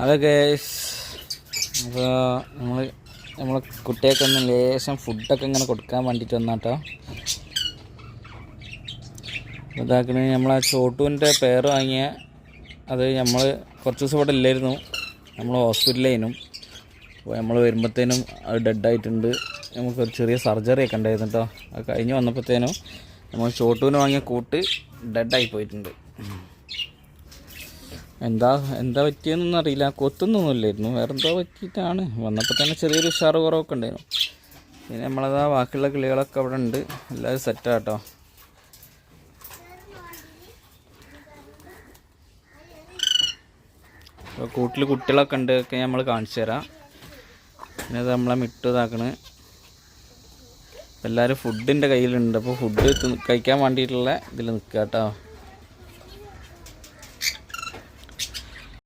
അതൊക്കെ അപ്പോൾ നമ്മളെ കുട്ടികൾക്കൊന്ന് ലേശം ഫുഡൊക്കെ ഇങ്ങനെ കൊടുക്കാൻ വേണ്ടിയിട്ട് വന്നാട്ടോ. ഇതാക്കണ നമ്മളെ ചോട്ടുവിൻ്റെ പേര് വാങ്ങിയ അത് നമ്മൾ കുറച്ച് ദിവസം ഇവിടെ ഇല്ലായിരുന്നു, നമ്മൾ ഹോസ്പിറ്റലിലായിരുന്നു. അപ്പോൾ നമ്മൾ വരുമ്പോഴത്തേനും അത് ഡെഡായിട്ടുണ്ട്. നമുക്കൊരു ചെറിയ സർജറി ഒക്കെ ഉണ്ടായിരുന്നു കേട്ടോ. അത് കഴിഞ്ഞ് വന്നപ്പോഴത്തേനും നമ്മൾ ചോട്ടുവിന് വാങ്ങിയ കൂട്ട് ഡെഡായി പോയിട്ടുണ്ട്. എന്താ പറ്റിയെന്നൊന്നും അറിയില്ല, കൊത്തുന്നൊന്നുമില്ലായിരുന്നു, വേറെ എന്തോ പറ്റിയിട്ടാണ്. വന്നപ്പോൾ തന്നെ ചെറിയൊരു ഉഷാറ് കുറവൊക്കെ ഉണ്ടായിരുന്നു. പിന്നെ നമ്മളതാ ബാക്കിയുള്ള കിളികളൊക്കെ അവിടെ ഉണ്ട്, എല്ലാവരും സെറ്റാട്ടോ. അപ്പോൾ കൂട്ടിൽ കുട്ടികളൊക്കെ ഉണ്ട്, ഒക്കെ നമ്മൾ കാണിച്ചു തരാം. പിന്നെ അത് നമ്മളെ മിട്ട് ഇതാക്കണ്. എല്ലാവരും ഫുഡിൻ്റെ കയ്യിലുണ്ട്, അപ്പോൾ ഫുഡ് കഴിക്കാൻ വേണ്ടിയിട്ടുള്ള ഇതിൽ നിൽക്കുക കേട്ടോ.